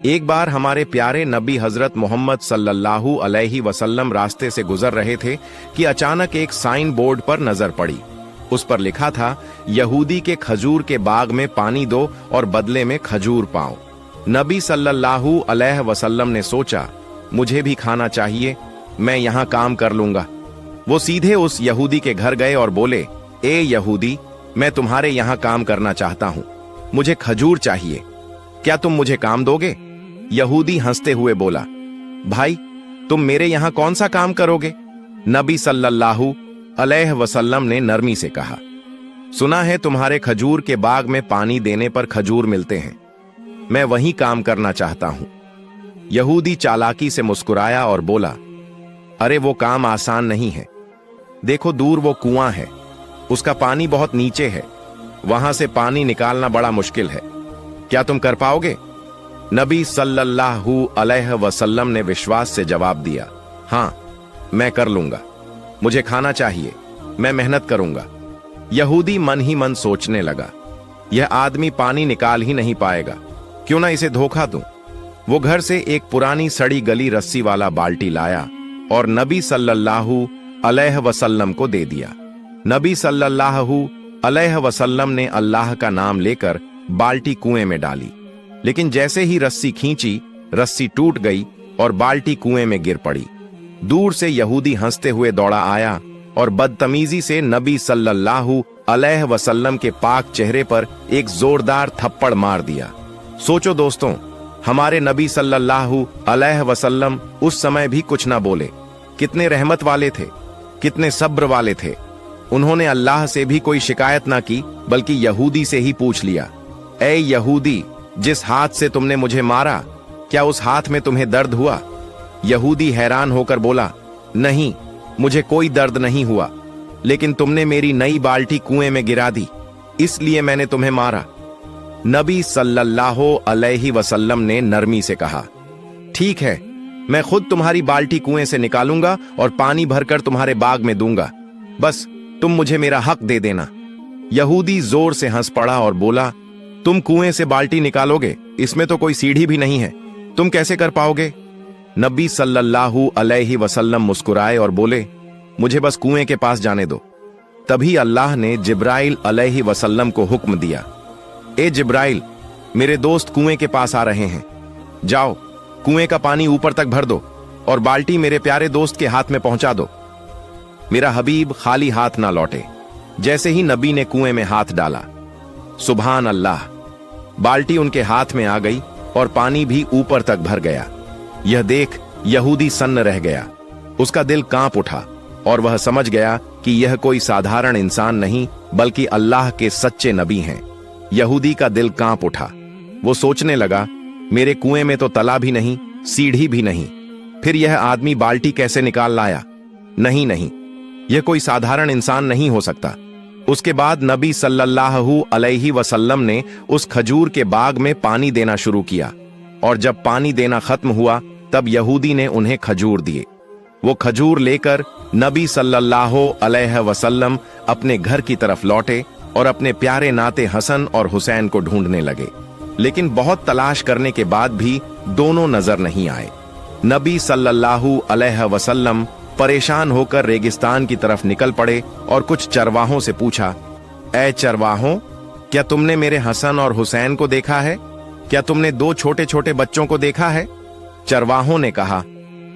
एक बार हमारे प्यारे नबी हजरत मोहम्मद सल्लल्लाहु अलैहि वसल्लम रास्ते से गुजर रहे थे कि अचानक एक साइन बोर्ड पर नजर पड़ी। उस पर लिखा था, यहूदी के खजूर के बाग में पानी दो और बदले में खजूर पाओ। नबी सल्लल्लाहु अलैहि वसल्लम ने सोचा, मुझे भी खाना चाहिए, मैं यहाँ काम कर लूंगा। वो सीधे उस यहूदी के घर गए और बोले, ए यहूदी, मैं तुम्हारे यहाँ काम करना चाहता हूँ, मुझे खजूर चाहिए, क्या तुम मुझे काम दोगे? यहूदी हंसते हुए बोला, भाई तुम मेरे यहाँ कौन सा काम करोगे? नबी सल्लल्लाहु अलैहि वसल्लम ने नरमी से कहा, सुना है तुम्हारे खजूर के बाग में पानी देने पर खजूर मिलते हैं, मैं वही काम करना चाहता हूं। यहूदी चालाकी से मुस्कुराया और बोला, अरे वो काम आसान नहीं है, देखो दूर वो कुआं है, उसका पानी बहुत नीचे है, वहां से पानी निकालना बड़ा मुश्किल है, क्या तुम कर पाओगे? नबी सल्लल्लाहु अलैहि वसल्लम ने विश्वास से जवाब दिया, हां मैं कर लूंगा, मुझे खाना चाहिए, मैं मेहनत करूंगा। यहूदी मन ही मन सोचने लगा, यह आदमी पानी निकाल ही नहीं पाएगा, क्यों ना इसे धोखा दूं। वो घर से एक पुरानी सड़ी गली रस्सी वाला बाल्टी लाया और नबी सल्लल्लाहु अलैहि वसल्लम को दे दिया। नबी सल्लल्लाहु अलैहि वसल्लम ने अल्लाह का नाम लेकर बाल्टी कुएं में डाली, लेकिन जैसे ही रस्सी खींची, रस्सी टूट गई और बाल्टी कुएं में गिर पड़ी। दूर से यहूदी हंसते हुए दौड़ा आया और बदतमीजी से नबी सल्लल्लाहु अलैहि वसल्लम के पाक चेहरे पर एक जोरदार थप्पड़ मार दिया। सोचो दोस्तों, हमारे नबी सल्लल्लाहु अलैहि वसल्लम उस समय भी कुछ ना बोले, कितने रहमत वाले थे, कितने सब्र वाले थे। उन्होंने अल्लाह से भी कोई शिकायत ना की, बल्कि यहूदी से ही पूछ लिया, ए यहूदी, जिस हाथ से तुमने मुझे मारा, क्या उस हाथ में तुम्हें दर्द हुआ? यहूदी हैरान होकर बोला, नहीं, मुझे कोई दर्द नहीं हुआ, लेकिन तुमने मेरी नई बाल्टी कुएं में गिरा दी, इसलिए मैंने तुम्हें मारा। नबी सल्लल्लाहु अलैहि वसल्लम ने नरमी से कहा, ठीक है, मैं खुद तुम्हारी बाल्टी कुएं से निकालूंगा और पानी भरकर तुम्हारे बाग में दूंगा, बस तुम मुझे मेरा हक दे देना। यहूदी जोर से हंस पड़ा और बोला, तुम कुएं से बाल्टी निकालोगे? इसमें तो कोई सीढ़ी भी नहीं है, तुम कैसे कर पाओगे? नबी सल्लल्लाहु अलैहि वसल्लम मुस्कुराए और बोले, मुझे बस कुएं के पास जाने दो। तभी अल्लाह ने जिब्राइल अलैहि वसल्लम को हुक्म दिया, ए जिब्राइल, मेरे दोस्त कुएं के पास आ रहे हैं, जाओ कुएं का पानी ऊपर तक भर दो और बाल्टी मेरे प्यारे दोस्त के हाथ में पहुंचा दो। मेरा हबीब खाली हाथ ना लौटे। जैसे ही नबी ने कुएं में हाथ डाला, सुभान अल्लाह, बाल्टी उनके हाथ में आ गई और पानी भी ऊपर तक भर गया। यह देख यहूदी सन्न रह गया, उसका दिल कांप उठा और वह समझ गया कि यह कोई साधारण इंसान नहीं, बल्कि अल्लाह के सच्चे नबी हैं। यहूदी का दिल कांप उठा, वो सोचने लगा, मेरे कुएं में तो तला भी नहीं, सीढ़ी भी नहीं, फिर यह आदमी बाल्टी कैसे निकाल लाया? नहीं नहीं, यह कोई साधारण इंसान नहीं हो सकता। उसके बाद नबी सल्लल्लाहु अलैहि वसल्लम ने उस खजूर के बाग में पानी देना शुरू किया, और जब पानी देना खत्म हुआ, तब यहूदी ने उन्हें खजूर दिए। वो खजूर लेकर नबी सल्लल्लाहु अलैहि वसल्लम अपने घर की तरफ लौटे और अपने प्यारे नाते हसन और हुसैन को ढूंढने लगे, लेकिन बहुत तलाश करने के बाद भी दोनों नजर नहीं आए। नबी सल्लल्लाहु अलैहि वसल्लम परेशान होकर रेगिस्तान की तरफ निकल पड़े और कुछ चरवाहों से पूछा, ऐ चरवाहों, क्या तुमने मेरे हसन और हुसैन को देखा है? क्या तुमने दो छोटे छोटे बच्चों को देखा है? चरवाहों ने कहा,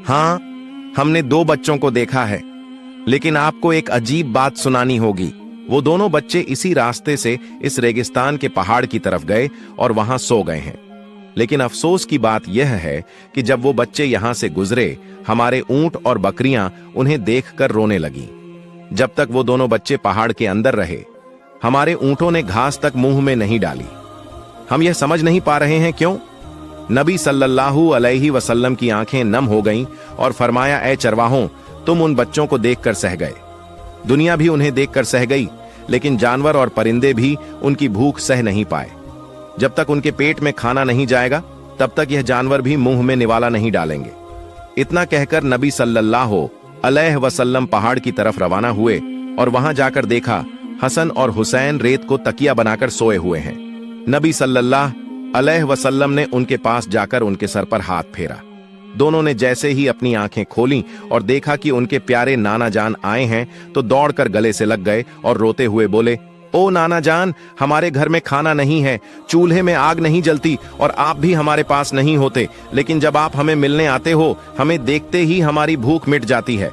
हां, हमने दो बच्चों को देखा है, लेकिन आपको एक अजीब बात सुनानी होगी। वो दोनों बच्चे इसी रास्ते से इस रेगिस्तान के पहाड़ की तरफ गए और वहां सो गए हैं, लेकिन अफसोस की बात यह है कि जब वो बच्चे यहां से गुजरे, हमारे ऊंट और बकरियां उन्हें देखकर रोने लगी। जब तक वो दोनों बच्चे पहाड़ के अंदर रहे, हमारे ऊंटों ने घास तक मुंह में नहीं डाली। हम यह समझ नहीं पा रहे हैं क्यों? नबी सल्लल्लाहु अलैहि वसल्लम की आंखें नम हो गईं और फरमाया, ऐ चरवाहों, तुम उन बच्चों को देखकर सह गए, दुनिया भी उन्हें देखकर सह गई, लेकिन जानवर और परिंदे भी उनकी भूख सह नहीं पाए। जब तक उनके पेट में खाना नहीं जाएगा, तब तक यह जानवर भी मुंह में निवाला नहीं डालेंगे। इतना कहकर नबी सल्लल्लाहु अलैहि वसल्लम पहाड़ की तरफ रवाना हुए और वहां जाकर देखा, हसन और हुसैन रेत को तकिया बनाकर सोए हुए हैं। नबी सल्लल्लाहु अलैहि वसल्लम ने उनके पास जाकर उनके सर पर हाथ फेरा। दोनों ने जैसे ही अपनी आंखें खोलीं और देखा कि उनके प्यारे नाना जान आए हैं तो दौड़कर गले से लग गए और रोते हुए बोले, ओ नाना जान, हमारे घर में खाना नहीं है, चूल्हे में आग नहीं जलती और आप भी हमारे पास नहीं होते, लेकिन जब आप हमें मिलने आते हो हमें देखते ही हमारी भूख मिट जाती है।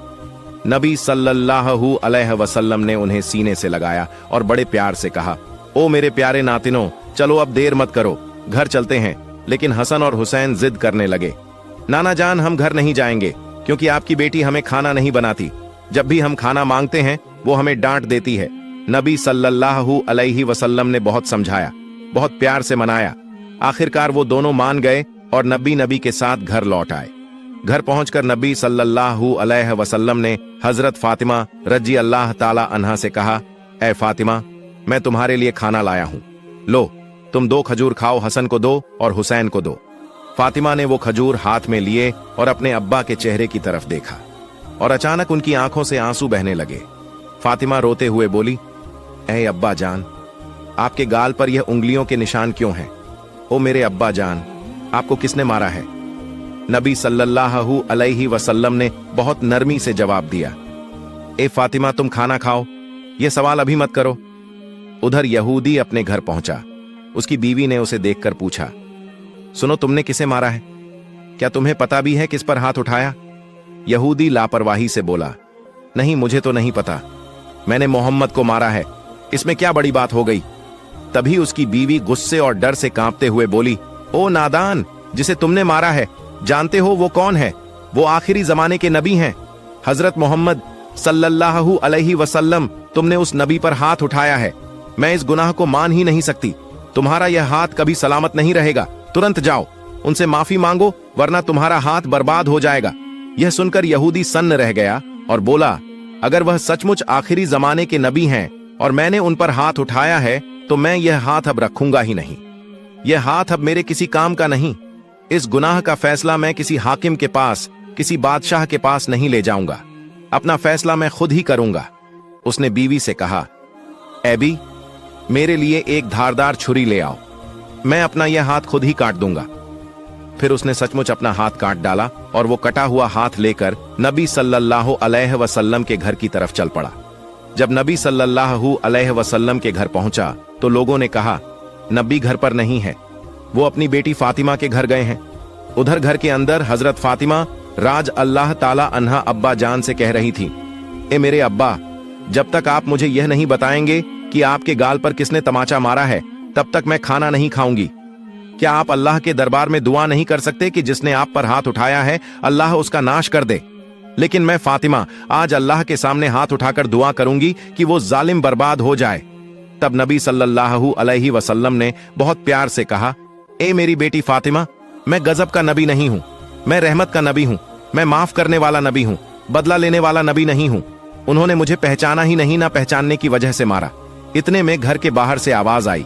नबी सल्लल्लाहु अलैहि वसल्लम ने उन्हें सीने से लगाया और बड़े प्यार से कहा, ओ मेरे प्यारे नातिनों, चलो अब देर मत करो, घर चलते हैं। लेकिन हसन और हुसैन जिद करने लगे, नाना जान, हम घर नहीं जाएंगे क्योंकि आपकी बेटी हमें खाना नहीं बनाती। जब भी हम खाना मांगते हैं वो हमें डांट देती है। नबी सल्लल्लाहु अलैहि वसल्लम ने बहुत समझाया, बहुत प्यार से मनाया। आखिरकार वो दोनों मान गए और नबी के साथ घर लौट आए। घर पहुंचकर नबी सल्लल्लाहु अलैहि वसल्लम ने हजरत फातिमा रजी अल्लाह ताला अन्हा से कहा, ऐ फातिमा, मैं तुम्हारे लिए खाना लाया हूं, लो तुम 2 खजूर खाओ, हसन को दो और हुसैन को दो। फातिमा ने वो खजूर हाथ में लिए और अपने अब्बा के चेहरे की तरफ देखा और अचानक उनकी आंखों से आंसू बहने लगे। फातिमा रोते हुए बोली, ऐ अब्बा जान, आपके गाल पर यह उंगलियों के निशान क्यों हैं? ओ मेरे अब्बा जान, आपको किसने मारा है? नबी सल्लल्लाहु अलैहि वसल्लम ने बहुत नरमी से जवाब दिया, ए फातिमा, तुम खाना खाओ, यह सवाल अभी मत करो। उधर यहूदी अपने घर पहुंचा। उसकी बीवी ने उसे देखकर पूछा, सुनो, तुमने किसे मारा है? क्या तुम्हें पता भी है किस पर हाथ उठाया? यहूदी लापरवाही से बोला, नहीं, मुझे तो नहीं पता, मैंने मोहम्मद को मारा है, इसमें क्या बड़ी बात हो गई? तभी उसकी बीवी गुस्से और डर से कांपते हुए बोली, ओ नादान, जिसे तुमने मारा है जानते हो वो कौन है? वो आखिरी जमाने के नबी हैं, हजरत मोहम्मद सल्लल्लाहु अलैहि वसल्लम। तुमने उस नबी पर हाथ उठाया है, मैं इस गुनाह को मान ही नहीं सकती। तुम्हारा यह हाथ कभी सलामत नहीं रहेगा, तुरंत जाओ उनसे माफी मांगो वरना तुम्हारा हाथ बर्बाद हो जाएगा। यह सुनकर यहूदी सन्न रह गया और बोला, अगर वह सचमुच आखिरी जमाने के नबी हैं और मैंने उन पर हाथ उठाया है तो मैं यह हाथ अब रखूंगा ही नहीं। यह हाथ अब मेरे किसी काम का नहीं। इस गुनाह का फैसला मैं किसी हाकिम के पास, किसी बादशाह के पास नहीं ले जाऊंगा, अपना फैसला मैं खुद ही करूंगा। उसने बीवी से कहा, एबी, मेरे लिए एक धारदार छुरी ले आओ, मैं अपना यह हाथ खुद ही काट दूंगा। फिर उसने सचमुच अपना हाथ काट डाला और वो कटा हुआ हाथ लेकर नबी सल्लल्लाहु अलैहि वसल्लम के घर की तरफ चल पड़ा। जब नबी सल्लल्लाहु अलैहि वसल्लम के घर पहुंचा तो लोगों ने कहा, नबी घर पर नहीं है, वो अपनी बेटी फातिमा के घर गए हैं। उधर घर के अंदर हजरत फातिमा राज अल्लाह ताला अन्हा अब्बा जान से कह रही थी, ए मेरे अब्बा, जब तक आप मुझे यह नहीं बताएंगे कि आपके गाल पर किसने तमाचा मारा है तब तक मैं खाना नहीं खाऊंगी। क्या आप अल्लाह के दरबार में दुआ नहीं कर सकते कि जिसने आप पर हाथ उठाया है अल्लाह उसका नाश कर दे? लेकिन मैं फातिमा आज अल्लाह के सामने हाथ उठाकर दुआ करूंगी कि वो जालिम बर्बाद हो जाए। तब नबी सल्लल्लाहु अलैहि वसल्लम ने बहुत प्यार से कहा, ए मेरी बेटी फातिमा, मैं गजब का नबी नहीं हूं, मैं रहमत का नबी हूं, मैं माफ करने वाला नबी हूं, बदला लेने वाला नबी नहीं हूं। उन्होंने मुझे पहचाना ही नहीं, ना पहचानने की वजह से मारा। इतने में घर के बाहर से आवाज आई,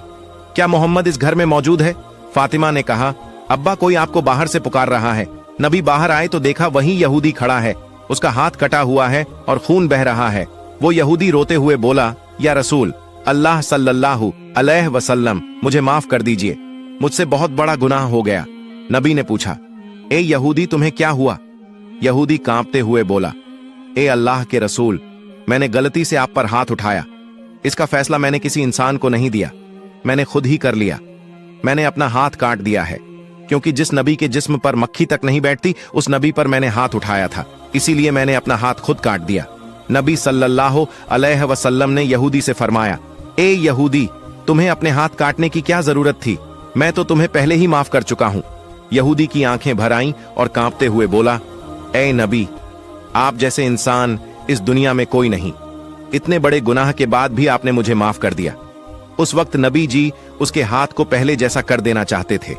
क्या मोहम्मद इस घर में मौजूद है? फातिमा ने कहा, अब्बा, कोई आपको बाहर से पुकार रहा है। नबी बाहर आए तो देखा वही यहूदी खड़ा है, उसका हाथ कटा हुआ है और खून बह रहा है। वो यहूदी रोते हुए बोला, या रसूल अल्लाह सल्लल्लाहु अलैहि वसल्लम, मुझे माफ कर दीजिए, मुझसे बहुत बड़ा गुनाह हो गया। नबी ने पूछा, ए यहूदी, तुम्हें क्या हुआ? यहूदी कांपते हुए बोला, ए अल्लाह के रसूल, मैंने गलती से आप पर हाथ उठाया, इसका फैसला मैंने किसी इंसान को नहीं दिया, मैंने खुद ही कर लिया। मैंने अपना हाथ काट दिया है क्योंकि जिस नबी के जिस्म पर मक्खी तक नहीं बैठती उस नबी पर मैंने हाथ उठाया था, इसीलिए मैंने अपना हाथ खुद काट दिया। नबी सल्लल्लाहु अलैहि वसल्लम ने यहूदी से फरमाया, ए यहूदी, तुम्हें अपने हाथ काटने की क्या जरूरत थी? मैं तो तुम्हें पहले ही माफ कर चुका हूं। यहूदी की आंखें भर आईं और कांपते हुए बोला, ए नबी, आप जैसे इंसान इस दुनिया में कोई नहीं, इतने बड़े गुनाह के बाद भी आपने मुझे माफ कर दिया। उस वक्त नबी जी उसके हाथ को पहले जैसा कर देना चाहते थे।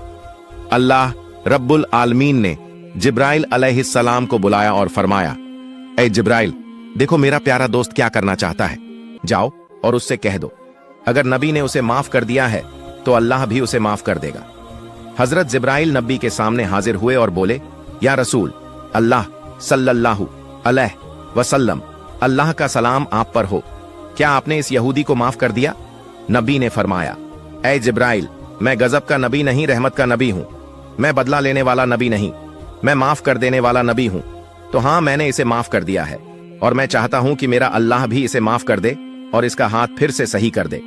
अल्लाह रब्बुल आलमीन ने जिब्राइल अलैहिस्सलाम को बुलाया और फरमाया, ए जिब्राइल, देखो मेरा प्यारा दोस्त क्या करना चाहता है, जाओ और उससे कह दो, अगर नबी ने उसे माफ कर दिया है तो अल्लाह भी उसे माफ कर देगा। हजरत जिब्राइल नबी के सामने हाजिर हुए और बोले, या रसूल अल्लाह सल्लल्लाहु अलैहि वसल्लम, अल्लाह का सलाम आप पर हो, क्या आपने इस यहूदी को माफ कर दिया? नबी ने फरमाया, ऐ जिब्राइल, मैं गजब का नबी नहीं, रहमत का नबी हूं। मैं बदला लेने वाला नबी नहीं, मैं माफ कर देने वाला नबी हूं। तो हाँ, मैंने इसे माफ कर दिया है और मैं चाहता हूं कि मेरा अल्लाह भी इसे माफ कर दे और इसका हाथ फिर से सही कर दे।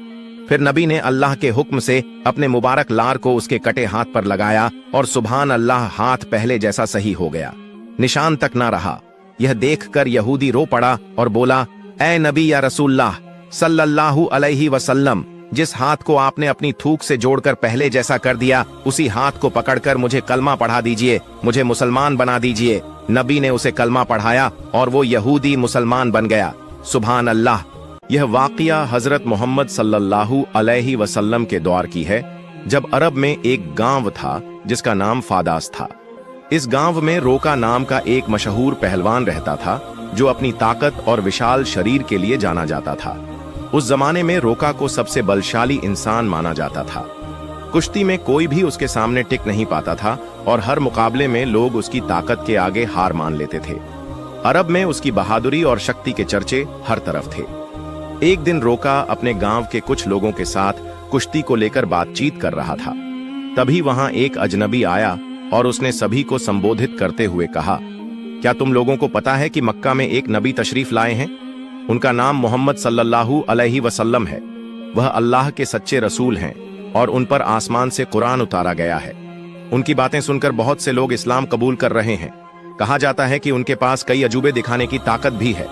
फिर नबी ने अल्लाह के हुक्म से अपने मुबारक लार को उसके कटे हाथ पर लगाया और सुभान अल्लाह, हाथ पहले जैसा सही हो गया, निशान तक ना रहा। यह देखकर यहूदी रो पड़ा और बोला, ऐ नबी या रसूलल्लाह सल्लल्लाहु अलैहि वसल्लम, जिस हाथ को आपने अपनी थूक से जोड़कर पहले जैसा कर दिया, उसी हाथ को पकड़कर मुझे कलमा पढ़ा दीजिए, मुझे मुसलमान बना दीजिए। नबी ने उसे कलमा पढ़ाया और वो यहूदी मुसलमान बन गया। सुभान अल्लाह। यह वाक़िया हजरत मोहम्मद सल्लल्लाहु अलैहि वसल्लम के दौर की है, जब अरब में एक गांव था जिसका नाम फादास था। इस गांव में रोका नाम का एक मशहूर पहलवान रहता था, जो अपनी ताकत और विशाल शरीर के लिए जाना जाता था। उस जमाने में रोका को सबसे बलशाली इंसान माना जाता था। कुश्ती में कोई भी उसके सामने टिक नहीं पाता था और हर मुकाबले में लोग उसकी ताकत के आगे हार मान लेते थे। अरब में उसकी बहादुरी और शक्ति के चर्चे हर तरफ थे। एक दिन रोका अपने गांव के कुछ लोगों के साथ कुश्ती को लेकर बातचीत कर रहा था। तभी वहां एक अजनबी आया और उसने सभी को संबोधित करते हुए कहा, क्या तुम लोगों को पता है कि मक्का में एक नबी तशरीफ लाए हैं? उनका नाम मोहम्मद सल्लल्लाहु अलैहि वसल्लम है। वह अल्लाह के सच्चे रसूल हैं और उन पर आसमान से कुरान उतारा गया है। उनकी बातें सुनकर बहुत से लोग इस्लाम कबूल कर रहे हैं। कहा जाता है कि उनके पास कई अजूबे दिखाने की ताकत भी है।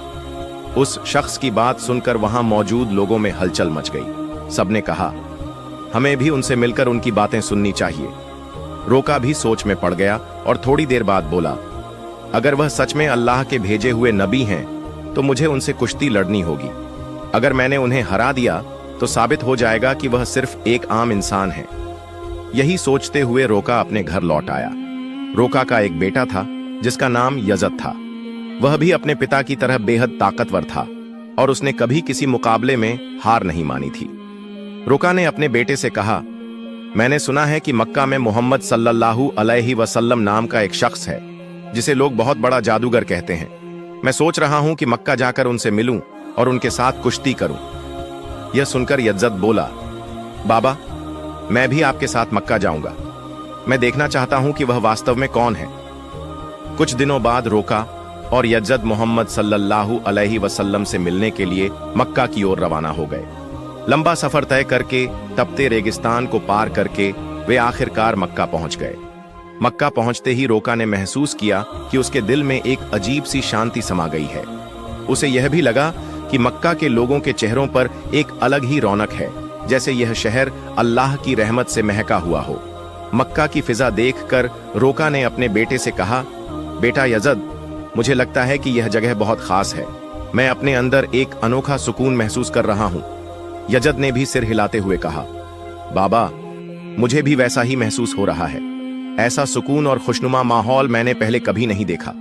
उस शख्स की बात सुनकर वहां मौजूद लोगों में हलचल मच गई। सबने कहा, हमें भी उनसे मिलकर उनकी बातें सुननी चाहिए। रोका भी सोच में पड़ गया और थोड़ी देर बाद बोला, अगर वह सच में अल्लाह के भेजे हुए नबी हैं तो मुझे उनसे कुश्ती लड़नी होगी। अगर मैंने उन्हें हरा दिया तो साबित हो जाएगा कि वह सिर्फ एक आम इंसान है। यही सोचते हुए रोका अपने घर लौट आया। रोका का एक बेटा था जिसका नाम यजद था। वह भी अपने पिता की तरह बेहद ताकतवर था और उसने कभी किसी मुकाबले में हार नहीं मानी थी। रोका ने अपने बेटे से कहा, मैंने सुना है कि मक्का में मोहम्मद सल्लल्लाहु अलैहि वसल्लम नाम का एक शख्स है जिसे लोग बहुत बड़ा जादूगर कहते हैं। मैं सोच रहा हूं कि मक्का जाकर उनसे मिलूं और उनके साथ कुश्ती करूं। यह सुनकर यज्जद बोला, बाबा, मैं भी आपके साथ मक्का जाऊंगा। मैं देखना चाहता हूं कि वह वास्तव में कौन है। कुछ दिनों बाद रोका और यज्जद मोहम्मद सल्लल्लाहु अलैहि वसल्लम से मिलने के लिए मक्का की ओर रवाना हो गए। लंबा सफर तय करके, तपते रेगिस्तान को पार करके वे आखिरकार मक्का पहुंच गए। मक्का पहुंचते ही रोका ने महसूस किया कि उसके दिल में एक अजीब सी शांति समा गई है। उसे यह भी लगा कि मक्का के लोगों के चेहरों पर एक अलग ही रौनक है, जैसे यह शहर अल्लाह की रहमत से महका हुआ हो। मक्का की फिजा देखकर रोका ने अपने बेटे से कहा, बेटा यजद, मुझे लगता है कि यह जगह बहुत खास है। मैं अपने अंदर एक अनोखा सुकून महसूस कर रहा हूं। यजद ने भी सिर हिलाते हुए कहा, बाबा, मुझे भी वैसा ही महसूस हो रहा है। ऐसा सुकून और खुशनुमा माहौल मैंने पहले कभी नहीं देखा।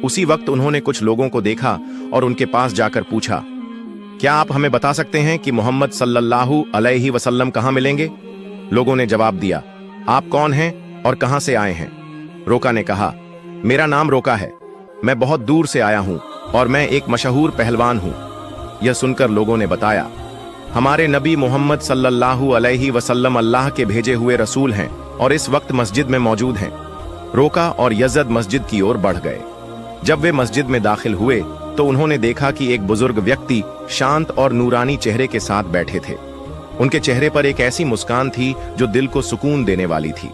उसी वक्त उन्होंने कुछ लोगों को देखा और उनके पास जाकर पूछा, क्या आप हमें बता सकते हैं कि मोहम्मद सल्लल्लाहु अलैहि वसल्लम कहां मिलेंगे? लोगों ने जवाब दिया, आप कौन हैं और कहां से आए हैं? रोका ने कहा, मेरा नाम रोका है, मैं बहुत दूर से आया हूं और मैं एक मशहूर पहलवान हूं। यह सुनकर लोगों ने बताया, हमारे नबी मोहम्मद सल्लल्लाहु अलैहि वसल्लम अल्लाह के भेजे हुए रसूल हैं और इस वक्त मस्जिद में मौजूद हैं। रोका और यजद मस्जिद की ओर बढ़ गए। जब वे मस्जिद में दाखिल हुए तो उन्होंने देखा कि एक बुजुर्ग व्यक्ति शांत और नूरानी चेहरे के साथ बैठे थे। उनके चेहरे पर एक ऐसी मुस्कान थी जो दिल को सुकून देने वाली थी।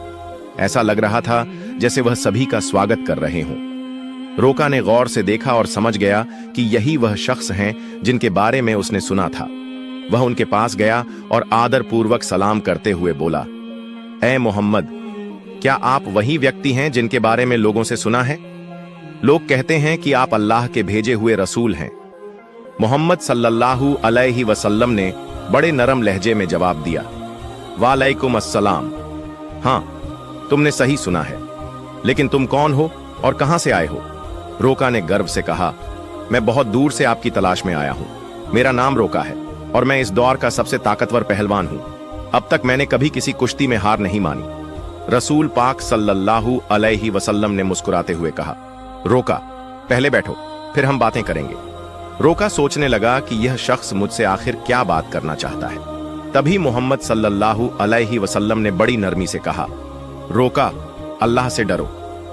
ऐसा लग रहा था जैसे वह सभी का स्वागत कर रहे हों। रोका ने गौर से देखा और समझ गया कि यही वह शख्स हैं जिनके बारे में उसने सुना था। वह उनके पास गया और आदर पूर्वक सलाम करते हुए बोला, ऐ मोहम्मद, क्या आप वही व्यक्ति हैं जिनके बारे में लोगों से सुना है? लोग कहते हैं कि आप अल्लाह के भेजे हुए रसूल हैं। मोहम्मद सल्लल्लाहु अलैहि वसल्लम ने बड़े नरम लहजे में जवाब दिया, वालेकुम अस्सलाम। हाँ, तुमने सही सुना है, लेकिन तुम कौन हो और कहां से आए हो? रोका ने गर्व से कहा, मैं बहुत दूर से आपकी तलाश में आया हूं। मेरा नाम रोका है और मैं इस दौर का सबसे ताकतवर पहलवान हूं। अब तक मैंने कभी किसी कुश्ती में हार नहीं मानी। रसूल पाक सल्लल्लाहु अलैहि वसल्लम ने मुस्कुराते हुए कहा, रोका, पहले बैठो, फिर हम बातें करेंगे। रोका सोचने लगा कि यह शख्स मुझसे आखिर क्या बात करना चाहता है। तभी मोहम्मद सल्लल्लाहु अलैहि वसल्लम ने बड़ी नरमी से कहा, रोका, अल्लाह से डरो।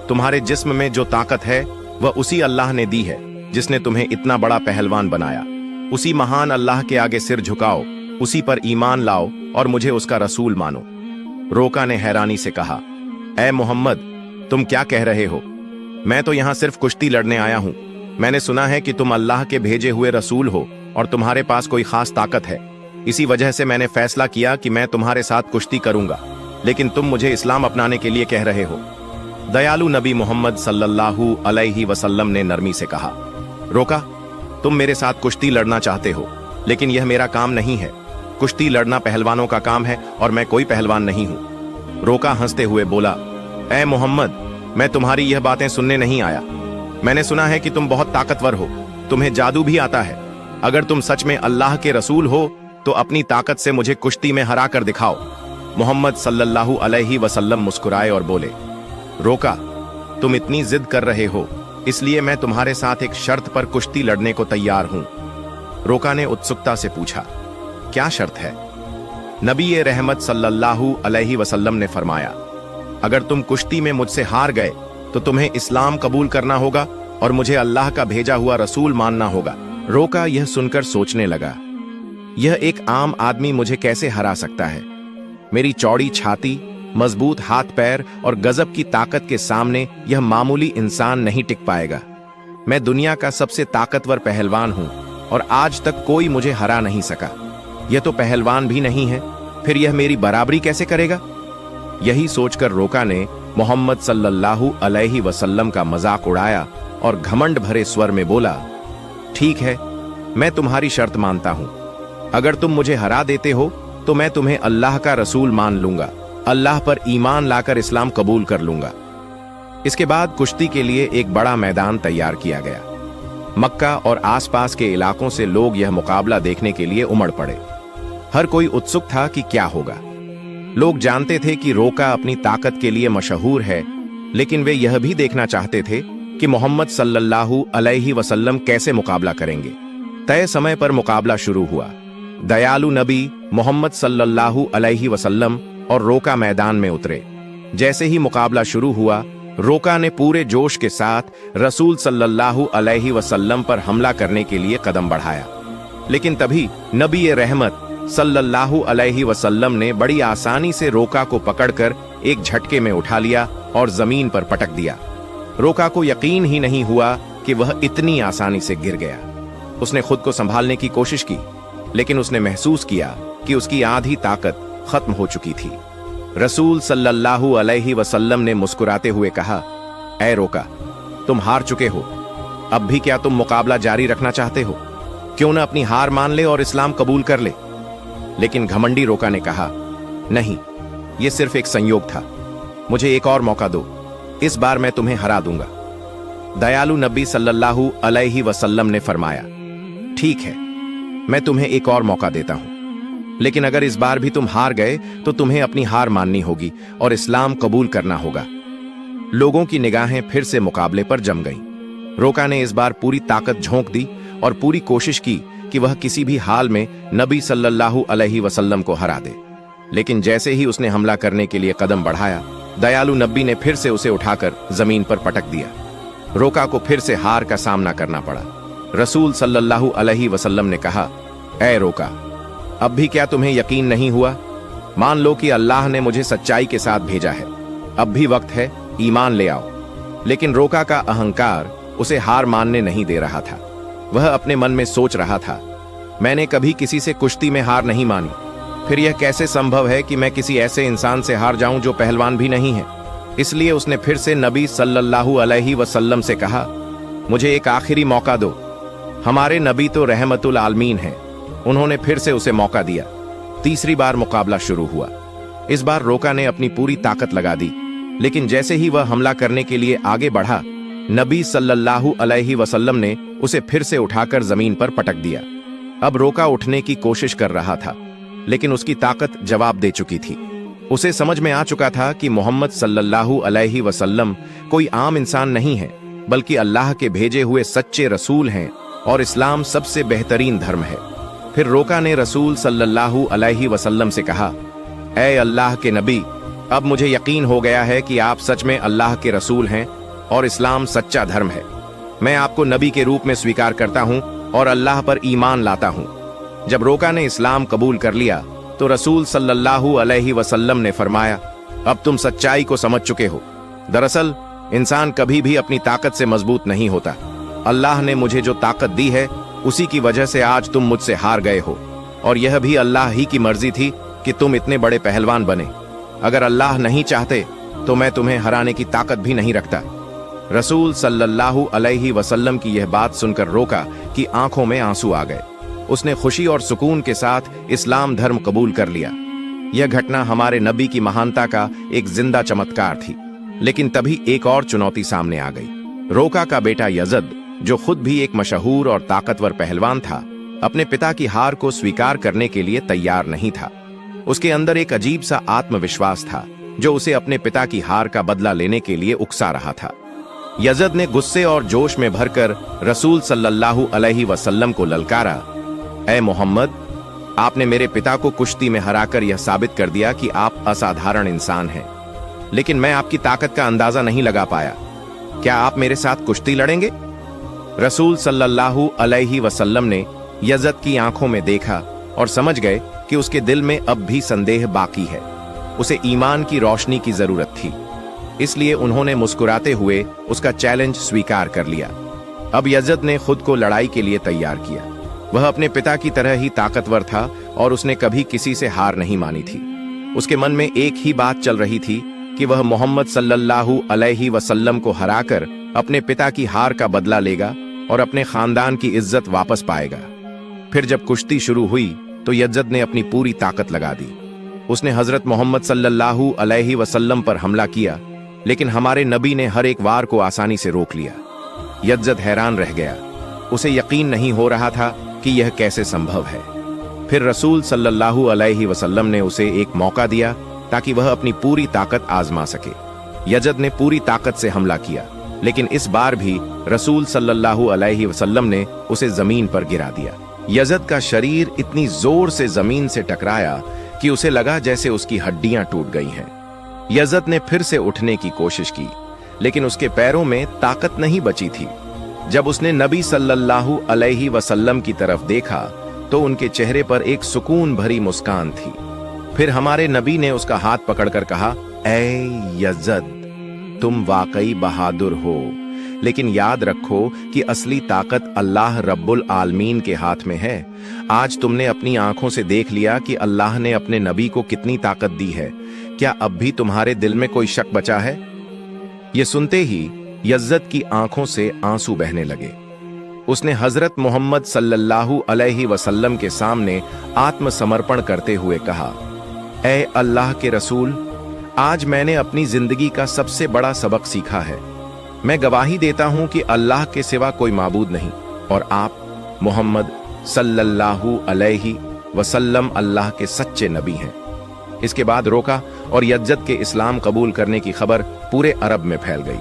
तुम्हारे जिस्म में जो ताकत है वह उसी अल्लाह ने दी है जिसने तुम्हें इतना बड़ा पहलवान बनाया। उसी महान अल्लाह के आगे सिर झुकाओ, उसी पर ईमान लाओ और मुझे उसका रसूल मानो। रोका ने हैरानी से कहा, ऐ मोहम्मद, तुम क्या कह रहे हो? मैं तो यहाँ सिर्फ कुश्ती लड़ने आया हूँ। मैंने सुना है कि तुम अल्लाह के भेजे हुए रसूल हो और तुम्हारे पास कोई खास ताकत है। इसी वजह से मैंने फैसला किया कि मैं तुम्हारे साथ कुश्ती करूंगा, लेकिन तुम मुझे इस्लाम अपनाने के लिए कह रहे हो। दयालु नबी मोहम्मद सल्लल्लाहु अलैहि वसल्लम ने नरमी से कहा, रोका, तुम मेरे साथ कुश्ती लड़ना चाहते हो, लेकिन यह मेरा काम नहीं है। कुश्ती लड़ना पहलवानों का काम है और मैं कोई पहलवान नहीं हूं। रोका हंसते हुए बोला, ऐ मोहम्मद, मैं तुम्हारी यह बातें सुनने नहीं आया। मैंने सुना है कि तुम बहुत ताकतवर हो, तुम्हें जादू भी आता है। अगर तुम सच में अल्लाह के रसूल हो तो अपनी ताकत से मुझे कुश्ती में हरा कर दिखाओ। मोहम्मद सल्लल्लाहु अलैहि वसल्लम मुस्कुराए और बोले, रोका, तुम इतनी जिद कर रहे हो, इसलिए मैं तुम्हारे साथ एक शर्त पर कुश्ती लड़ने को तैयार हूं। रोका ने उत्सुकता से पूछा, क्या शर्त है? नबी रहमत सल्लल्लाहु अलैहि वसल्लम ने फरमाया, अगर तुम कुश्ती में मुझसे हार गए तो तुम्हें इस्लाम कबूल करना होगा और मुझे अल्लाह का भेजा हुआ रसूल मानना होगा। रोका यह सुनकर सोचने लगा, यह एक आम आदमी मुझे कैसे हरा सकता है? मेरी चौड़ी छाती, मजबूत हाथ पैर और गजब की ताकत के सामने यह मामूली इंसान नहीं टिक पाएगा। मैं दुनिया का सबसे ताकतवर पहलवान हूं और आज तक कोई मुझे हरा नहीं सका। यह तो पहलवान भी नहीं है, फिर यह मेरी बराबरी कैसे करेगा? यही सोचकर रोका ने मोहम्मद सल्लल्लाहु अलैहि वसल्लम का मजाक उड़ाया और घमंड भरे स्वर में बोला, ठीक है, मैं तुम्हारी शर्त मानता हूं। अगर तुम मुझे हरा देते हो तो मैं तुम्हें अल्लाह का रसूल मान लूंगा, अल्लाह पर ईमान लाकर इस्लाम कबूल कर लूंगा। इसके बाद कुश्ती के लिए एक बड़ा मैदान तैयार किया गया। मक्का और आसपास के इलाकों से लोग यह मुकाबला देखने के लिए उमड़ पड़े। हर कोई उत्सुक था कि क्या होगा। लोग जानते थे कि रोका अपनी ताकत के लिए मशहूर है, लेकिन वे यह भी देखना चाहते थे कि मोहम्मद सल्लल्लाहु अलैहि वसल्लम कैसे मुकाबला करेंगे। तय समय पर मुकाबला शुरू हुआ। दयालु नबी मोहम्मद सल्लल्लाहु अलैहि वसल्लम और रोका मैदान में उतरे। जैसे ही मुकाबला शुरू हुआ, रोका ने पूरे जोश के साथ रसूल सल्लल्लाहु अलैहि वसल्लम पर हमला करने के लिए कदम बढ़ाया, लेकिन तभी नबी रहमत सल्लल्लाहु अलैहि वसल्लम ने बड़ी आसानी से रोका को पकड़कर एक झटके में उठा लिया और जमीन पर पटक दिया। रोका को यकीन ही नहीं हुआ कि वह इतनी आसानी से गिर गया। उसने खुद को संभालने की कोशिश की, लेकिन उसने महसूस किया कि उसकी आधी ताकत खत्म हो चुकी थी। रसूल सल्लल्लाहु अलैहि वसल्लम ने मुस्कुराते हुए कहा, ऐ रोका, तुम हार चुके हो। अब भी क्या तुम मुकाबला जारी रखना चाहते हो? क्यों न अपनी हार मान ले और इस्लाम कबूल कर ले? लेकिन घमंडी रोका ने कहा, नहीं, यह सिर्फ एक संयोग था। मुझे एक और मौका दो, इस बार मैं तुम्हें हरा दूंगा। दयालु नबी सल्लल्लाहु अलैहि वसल्लम ने फरमाया, ठीक है, मैं तुम्हें एक और मौका देता हूं, लेकिन अगर इस बार भी तुम हार गए तो तुम्हें अपनी हार माननी होगी और इस्लाम कबूल करना होगा। लोगों की निगाहें फिर से मुकाबले पर जम गईं। रोका ने इस बार पूरी ताकत झोंक दी और पूरी कोशिश की कि वह किसी भी हाल में नबी सल्लल्लाहु अलैहि वसल्लम को हरा दे। लेकिन जैसे ही उसने हमला करने के लिए कदम बढ़ाया, दयालु नबी ने फिर से उसे उठाकर जमीन पर पटक दिया। रोका को फिर से हार का सामना करना पड़ा। रसूल सल्लल्लाहु अलैहि वसल्लम ने कहा, ऐ रोका, अब भी क्या तुम्हें यकीन नहीं हुआ? मान लो कि अल्लाह ने मुझे सच्चाई के साथ भेजा है। अब भी वक्त है, ईमान ले आओ। लेकिन रोका का अहंकार उसे हार मानने नहीं दे रहा था। वह अपने मन में सोच रहा था, मैंने कभी किसी से कुश्ती में हार नहीं मानी, फिर यह कैसे संभव है कि मैं किसी ऐसे इंसान से हार जाऊं जो पहलवान भी नहीं है। इसलिए उसने फिर से नबी सल्लल्लाहु अलैहि वसल्लम से कहा, मुझे एक आखिरी मौका दो। हमारे नबी तो रहमतुल आलमीन हैं। उन्होंने फिर से उसे मौका दिया। तीसरी बार मुकाबला शुरू हुआ। इस बार रोका ने अपनी पूरी ताकत लगा दी, लेकिन जैसे ही वह हमला करने के लिए आगे बढ़ा, नबी सल्लल्लाहु अलैहि वसल्लम ने उसे फिर से उठाकर जमीन पर पटक दिया। अब रोका उठने की कोशिश कर रहा था, लेकिन उसकी ताकत जवाब दे चुकी थी। उसे समझ में आ चुका था कि मोहम्मद सल्लल्लाहु अलैहि वसल्लम कोई आम इंसान नहीं है, बल्कि अल्लाह के भेजे हुए सच्चे रसूल हैं और इस्लाम सबसे बेहतरीन धर्म है। फिर रोका ने रसूल सल्लल्लाहु अलैहि वसल्लम से कहा, ऐ अल्लाह के नबी, अब मुझे यकीन हो गया है कि आप सच में अल्लाह के रसूल हैं और इस्लाम सच्चा धर्म है। मैं आपको नबी के रूप में स्वीकार करता हूं और अल्लाह पर ईमान लाता हूं। जब रोका ने इस्लाम कबूल कर लिया तो रसूल सल्लल्लाहु अलैहि वसल्लम ने फरमाया, अब तुम सच्चाई को समझ चुके हो। दरअसल इंसान कभी भी अपनी ताकत से मजबूत नहीं होता। अल्लाह ने मुझे जो ताकत दी है उसी की वजह से आज तुम मुझसे हार गए हो, और यह भी अल्लाह ही की मर्जी थी कि तुम इतने बड़े पहलवान बने। अगर अल्लाह नहीं चाहते तो मैं तुम्हें हराने की ताकत भी नहीं रखता। रसूल सल्लल्लाहु अलैहि वसल्लम की यह बात सुनकर रोका कि आंखों में आंसू आ गए। उसने खुशी और सुकून के साथ इस्लाम धर्म कबूल कर लिया। यह घटना हमारे नबी की महानता का एक जिंदा चमत्कार थी। लेकिन तभी एक और चुनौती सामने आ गई। रोका का बेटा यजद, जो खुद भी एक मशहूर और ताकतवर पहलवान था, अपने पिता की हार को स्वीकार करने के लिए तैयार नहीं था। उसके अंदर एक अजीब सा आत्मविश्वास था जो उसे अपने पिता की हार का बदला लेने के लिए उकसा रहा था। यजद ने गुस्से और जोश में भरकर रसूल सल्लल्लाहु अलैहि वसल्लम को ललकारा, ऐ मोहम्मद, आपने मेरे पिता को कुश्ती में हराकर यह साबित कर दिया कि आप असाधारण इंसान हैं, लेकिन मैं आपकी ताकत का अंदाजा नहीं लगा पाया। क्या आप मेरे साथ कुश्ती लड़ेंगे? रसूल सल्लल्लाहु अलैहि वसल्लम ने यजद की आंखों में देखा और समझ गए कि उसके दिल में अब भी संदेह बाकी है। उसे ईमान की रोशनी की जरूरत थी। इसलिए उन्होंने मुस्कुराते हुए उसका चैलेंज स्वीकार कर लिया। अब यजद ने खुद को लड़ाई के लिए तैयार किया। वह अपने पिता की तरह ही ताकतवर था और उसने कभी किसी से हार नहीं मानी थी। उसके मन में एक ही बात चल रही थी कि वह मोहम्मद सल्लल्लाहु अलैहि वसल्लम को हराकर अपने पिता की हार का बदला लेगा और अपने खानदान की इज्जत वापस पाएगा। फिर जब कुश्ती शुरू हुई तो यजद ने अपनी पूरी ताकत लगा दी। उसने हजरत मोहम्मद सल्लल्लाहु अलैहि वसल्लम पर हमला किया, लेकिन हमारे नबी ने हर एक वार को आसानी से रोक लिया। यजद हैरान रह गया। उसे यकीन नहीं हो रहा था कि यह कैसे संभव है। फिर रसूल सल्लल्लाहु अलैहि वसल्लम ने उसे एक मौका दिया ताकि वह अपनी पूरी ताकत आजमा सके। यजद ने पूरी ताकत से हमला किया, लेकिन इस बार भी रसूल सल्लल्लाहु अलैहि वसल्लम ने उसे जमीन पर गिरा दिया। यजद का शरीर इतनी जोर से जमीन से टकराया कि उसे लगा जैसे उसकी हड्डियां टूट गई हैं। यजद ने फिर से उठने की कोशिश की, लेकिन उसके पैरों में ताकत नहीं बची थी। जब उसने नबी सल्लल्लाहु अलैहि वसल्लम की तरफ देखा तो उनके चेहरे पर एक सुकून भरी मुस्कान थी। फिर हमारे नबी ने उसका हाथ पकड़कर कहा, ऐ यजद, तुम वाकई बहादुर हो, लेकिन याद रखो कि असली ताकत अल्लाह रब्बुल आलमीन के हाथ में है। आज तुमने अपनी आंखों से देख लिया कि अल्लाह ने अपने नबी को कितनी ताकत दी है। क्या अब भी तुम्हारे दिल में कोई शक बचा है? ये सुनते ही यजद की आंखों से आंसू बहने लगे। उसने हजरत मोहम्मद सल्लल्लाहु अलैहि वसल्लम के सामने आत्मसमर्पण करते हुए कहा, ऐ अल्लाह के रसूल, आज मैंने अपनी जिंदगी का सबसे बड़ा सबक सीखा है। मैं गवाही देता हूं कि अल्लाह के सिवा कोई माबूद नहीं और आप मोहम्मद सल्लल्लाहु अलैहि वसल्लम अल्लाह के सच्चे नबी हैं। इसके बाद रोका और यजद के इस्लाम कबूल करने की खबर पूरे अरब में फैल गई।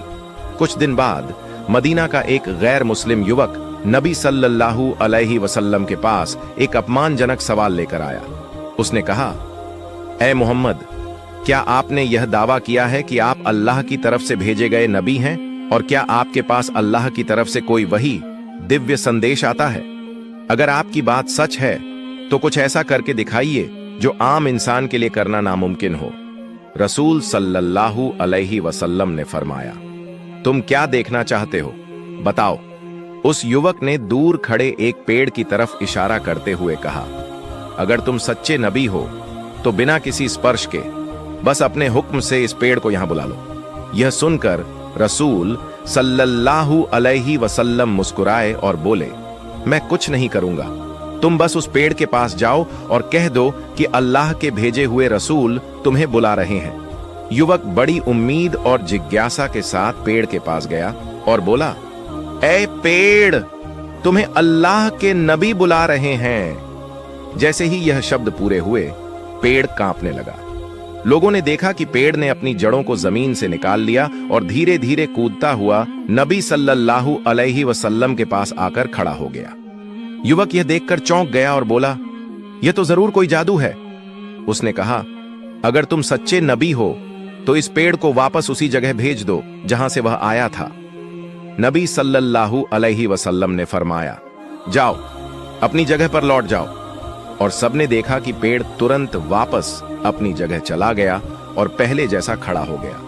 कुछ दिन बाद मदीना का एक गैर मुस्लिम युवक नबी सल्लल्लाहु अलैहि वसल्लम के पास एक अपमानजनक सवाल लेकर आया। उसने कहा, ऐ मोहम्मद, क्या आपने यह दावा किया है कि आप अल्लाह की तरफ से भेजे गए नबी हैं, और क्या आपके पास अल्लाह की तरफ से कोई वही दिव्य संदेश आता है? अगर आपकी बात सच है तो कुछ ऐसा करके दिखाइए जो आम इंसान के लिए करना नामुमकिन हो। रसूल सल्लल्लाहु अलैहि वसल्लम ने फरमाया, तुम क्या देखना चाहते हो, बताओ। उस युवक ने दूर खड़े एक पेड़ की तरफ इशारा करते हुए कहा, अगर तुम सच्चे नबी हो तो बिना किसी स्पर्श के बस अपने हुक्म से इस पेड़ को यहां बुला लो। यह सुनकर रसूल सल्लल्लाहु अलैहि वसल्लम मुस्कुराए और बोले, मैं कुछ नहीं करूंगा, तुम बस उस पेड़ के पास जाओ और कह दो कि अल्लाह के भेजे हुए रसूल तुम्हें बुला रहे हैं। युवक बड़ी उम्मीद और जिज्ञासा के साथ पेड़ के पास गया और बोला, ऐ पेड़, तुम्हें अल्लाह के नबी बुला रहे हैं। जैसे ही यह शब्द पूरे हुए, पेड़ कांपने लगा। लोगों ने देखा कि पेड़ ने अपनी जड़ों को जमीन से निकाल लिया और धीरे धीरे कूदता हुआ नबी सल्लल्लाहु अलैहि वसल्लम के पास आकर खड़ा हो गया। युवक यह देखकर चौंक गया और बोला, यह तो जरूर कोई जादू है। उसने कहा, अगर तुम सच्चे नबी हो तो इस पेड़ को वापस उसी जगह भेज दो जहां से वह आया था। नबी सल्लल्लाहु अलैहि वसल्लम ने फरमाया, जाओ अपनी जगह पर लौट जाओ। और सबने देखा कि पेड़ तुरंत वापस अपनी जगह चला गया और पहले जैसा खड़ा हो गया।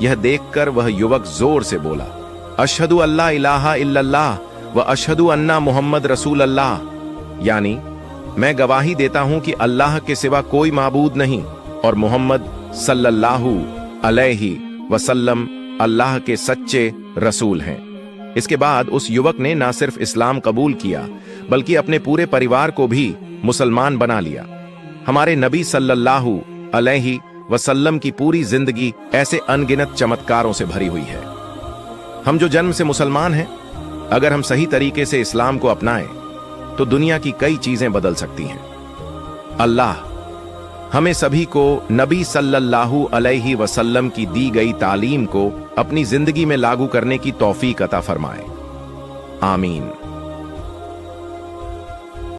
यह देखकर वह युवक जोर से बोला, अशहदु अल्ला इलाहा इल्लल्लाह व अशहदु अन्ना मुहम्मद रसूल अल्लाह, यानी मैं गवाही देता हूं कि अल्लाह के सिवा कोई माबूद नहीं और मोहम्मद सल्लल्लाहु अलैहि वसल्लम अल्लाह के सच्चे रसूल हैं। इसके बाद उस युवक ने न सिर्फ इस्लाम कबूल किया बल्कि अपने पूरे परिवार को भी मुसलमान बना लिया। हमारे नबी सल्लल्लाहु अलैहि वसल्लम की पूरी जिंदगी ऐसे अनगिनत चमत्कारों से भरी हुई है। हम जो जन्म से मुसलमान हैं, अगर हम सही तरीके से इस्लाम को अपनाएं तो दुनिया की कई चीजें बदल सकती हैं। अल्लाह हमें सभी को नबी सल्लल्लाहु अलैहि वसल्लम की दी गई तालीम को अपनी जिंदगी में लागू करने की तौफीक अता फरमाए। आमीन।